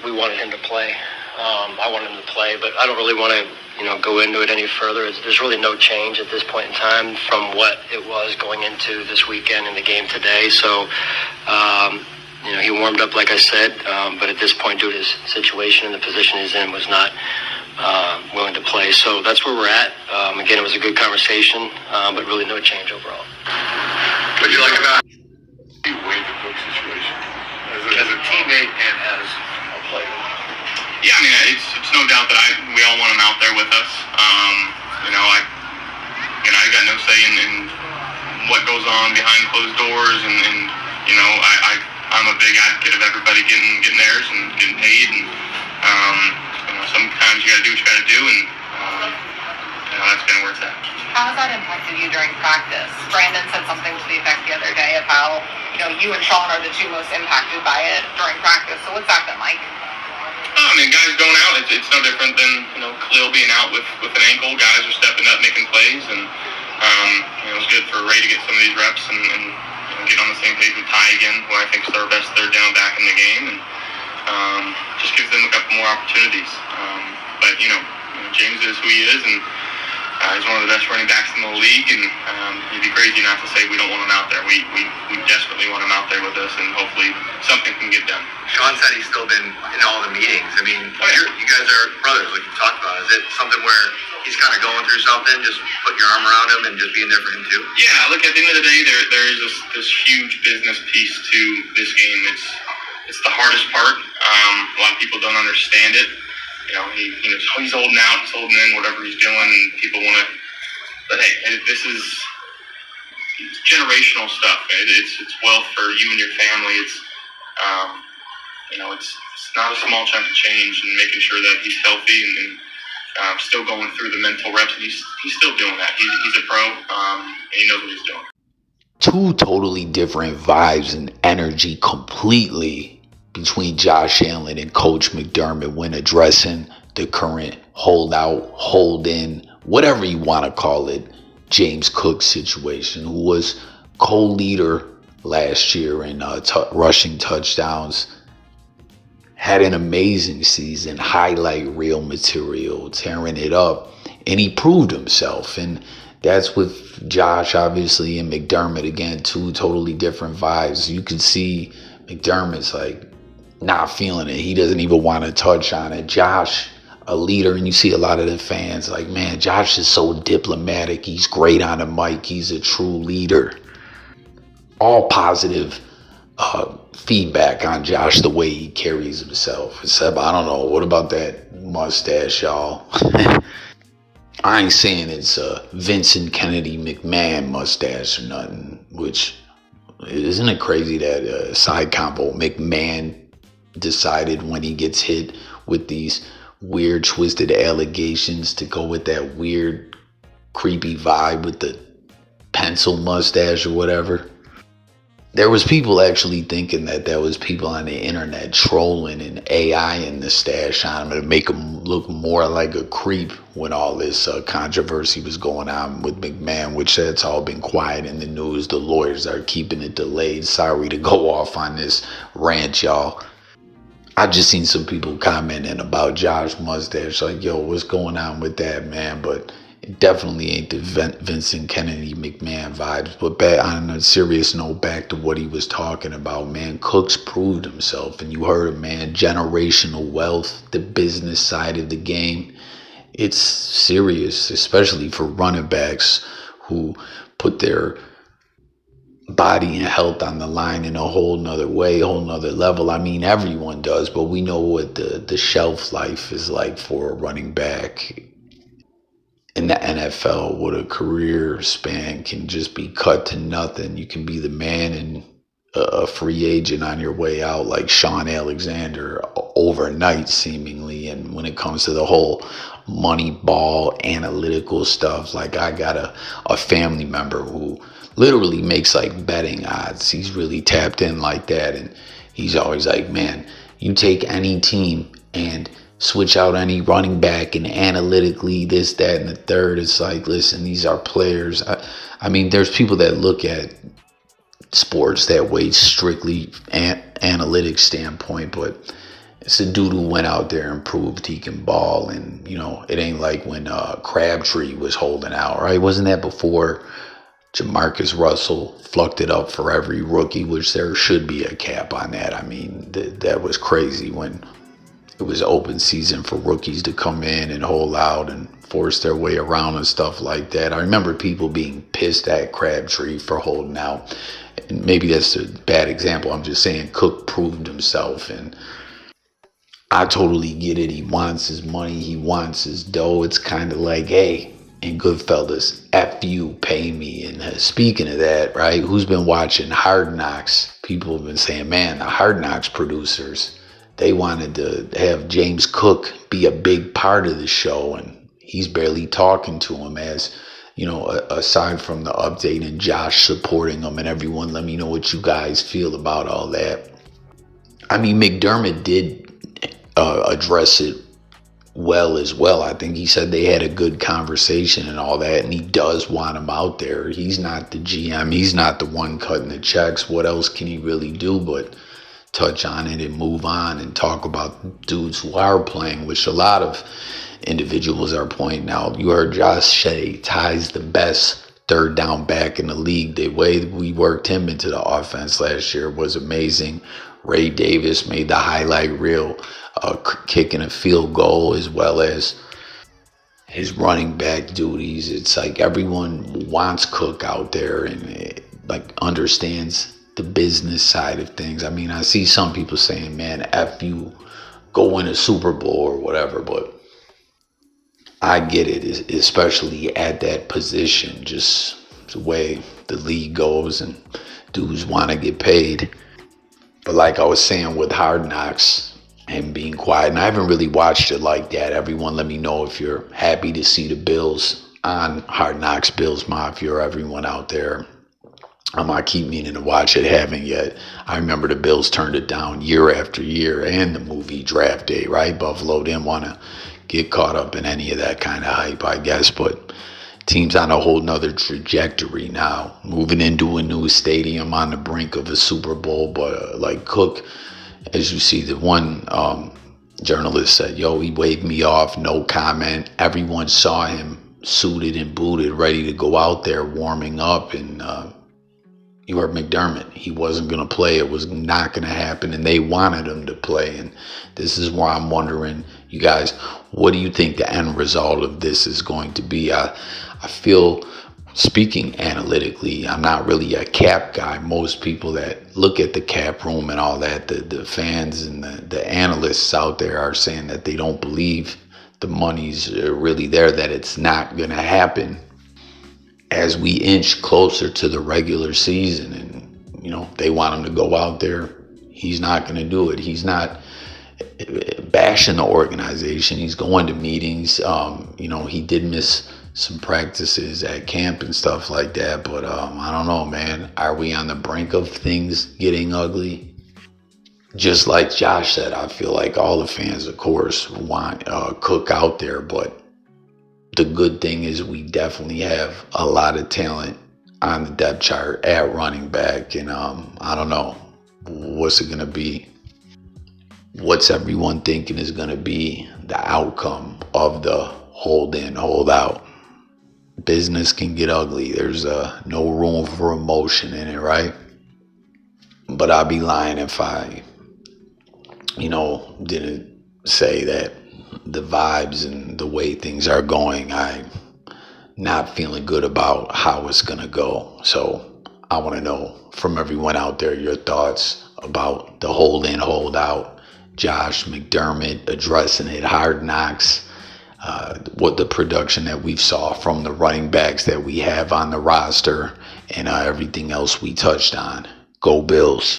we wanted him to play. I wanted him to play, but I don't really want to, go into it any further. There's really no change at this point in time from what it was going into this weekend and the game today. So, he warmed up, like I said, but at this point, due to his situation and the position he's in, was not willing to play. So that's where we're at. Again, it was a good conversation, but really no change overall. What do you like about the Wade the Cook situation as a teammate and as a player? Yeah, I mean, it's no doubt that we all want him out there with us. I got no say in what goes on behind closed doors, and I'm a big advocate of everybody getting theirs and getting paid, and sometimes you got to do what you got to do, and that's kind of where it's at. How has that impacted you during practice? Brandon said something to the effect the other day of how you and Sean are the two most impacted by it during practice. So what's that been like? I mean, guys going out, it's no different than Khalil being out with an ankle. Guys are stepping up, making plays, and it was good for Ray to get some of these reps and get on the same page with Ty again, who I think is their best third down back in the game, and just gives them a couple more opportunities. But James is who he is, and he's one of the best running backs in the league, and it'd be crazy not to say we don't want him out there. We desperately want him out there with us, and hopefully something can get done. Sean said he's still been in all the meetings. I mean, you guys are brothers, like you talked about. Is it something where he's kind of going through something, just putting your arm around him and just being there for him too? Yeah, look, at the end of the day, there is this huge business piece to this game. It's the hardest part. A lot of people don't understand it. He's holding out, he's holding in whatever he's doing, and people want to. But hey, it's generational stuff. It's wealth for you and your family. It's not a small chunk of change, and making sure that he's healthy and still going through the mental reps. And he's still doing that. He's a pro, and he knows what he's doing. Two totally different vibes and energy completely between Josh Allen and Coach McDermott when addressing the current holdout, hold-in, whatever you want to call it, James Cook situation, who was co-leader last year in rushing touchdowns, had an amazing season, highlight reel material, tearing it up, and he proved himself. And that's with Josh, obviously, and McDermott. Again, two totally different vibes. You can see McDermott's like not feeling it. He doesn't even want to touch on it. Josh, a leader, and you see a lot of the fans like, man, Josh is so diplomatic. He's great on the mic. He's a true leader. All positive feedback on Josh, the way he carries himself. Except, I don't know, what about that mustache, y'all? I ain't saying it's a Vincent Kennedy McMahon mustache or nothing, which, isn't it crazy that side combo McMahon decided when he gets hit with these weird twisted allegations to go with that weird creepy vibe with the pencil mustache or whatever. There was people actually thinking that there was people on the internet trolling and AI in the stash on him to make him look more like a creep when all this controversy was going on with McMahon, which that's all been quiet in the news. The lawyers are keeping it delayed. Sorry to go off on this rant, y'all. I've just seen some people commenting about Josh mustache, like, yo, what's going on with that, man? But it definitely ain't the Vincent Kennedy McMahon vibes. But back on a serious note, back to what he was talking about, man, Cooks proved himself. And you heard him, man, generational wealth, the business side of the game. It's serious, especially for running backs who put their body and health on the line in a whole nother way, whole nother level. I mean, everyone does, but we know what the shelf life is like for a running back in the NFL. What a career span can just be cut to nothing. You can be the man and a free agent on your way out, like Sean Alexander, overnight seemingly. And when it comes to the whole money ball analytical stuff, like I got a family member who literally makes like betting odds. He's really tapped in like that. And he's always like, man, you take any team and switch out any running back and analytically this, that, and the third. It's like, listen, these are players. I mean, there's people that look at sports that way, strictly analytics standpoint, but It's a dude who went out there and proved he can ball. And, it ain't like when Crabtree was holding out, right? Wasn't that before Jamarcus Russell flucked it up for every rookie, which there should be a cap on that. I mean, that was crazy when it was open season for rookies to come in and hold out and force their way around and stuff like that. I remember people being pissed at Crabtree for holding out. And maybe that's a bad example. I'm just saying Cook proved himself, and I totally get it. He wants his money. He wants his dough. It's kind of like, hey, in Goodfellas, F you, pay me. And speaking of that, right, who's been watching Hard Knocks? People have been saying, man, the Hard Knocks producers, they wanted to have James Cook be a big part of the show, and he's barely talking to him, as, aside from the update and Josh supporting him and everyone. Let me know what you guys feel about all that. I mean, McDermott did address it well as well. I think he said they had a good conversation and all that, and he does want him out there. He's not the GM. He's not the one cutting the checks. What else can he really do but touch on it and move on and talk about dudes who are playing, which a lot of individuals are pointing out. You heard Josh say Ty's the best third down back in the league. The way we worked him into the offense last year was amazing. Ray Davis made the highlight reel, kicking a field goal, as well as his running back duties. It's like everyone wants Cook out there and understands the business side of things. I mean, I see some people saying, man, F you, go win a Super Bowl or whatever, but I get it, especially at that position, just the way the league goes and dudes want to get paid. But like I was saying with Hard Knocks and being quiet, and I haven't really watched it like that. Everyone, let me know if you're happy to see the Bills on Hard Knocks, BillsMafia, or everyone out there. I keep meaning to watch it, haven't yet. I remember the Bills turned it down year after year, and the movie Draft Day, right? Buffalo didn't want to get caught up in any of that kind of hype, I guess. But team's on a whole nother trajectory now, moving into a new stadium on the brink of a Super Bowl. But like Cook, as you see, the one journalist said, yo, he waved me off, no comment. Everyone saw him suited and booted, ready to go out there, warming up. And you heard McDermott, he wasn't going to play. It was not going to happen, and they wanted him to play. And this is why I'm wondering, you guys, what do you think the end result of this is going to be? I feel, speaking analytically, I'm not really a cap guy. Most people that look at the cap room and all that, the fans and the analysts out there are saying that they don't believe the money's really there, that it's not going to happen as we inch closer to the regular season. And, they want him to go out there. He's not going to do it. He's not bashing the organization. He's going to meetings. He did miss some practices at camp and stuff like that. But I don't know, man. Are we on the brink of things getting ugly? Just like Josh said, I feel like all the fans, of course, want Cook out there. But the good thing is we definitely have a lot of talent on the depth chart at running back. And I don't know. What's it going to be? What's everyone thinking is going to be the outcome of the hold in, hold out? Business can get ugly. There's no room for emotion in it, right? But I'd be lying if I, didn't say that the vibes and the way things are going, I'm not feeling good about how it's going to go. So I want to know from everyone out there your thoughts about the hold in, hold out, Josh McDermott addressing it, Hard Knocks, what the production that we've saw from the running backs that we have on the roster, and everything else we touched on. Go Bills.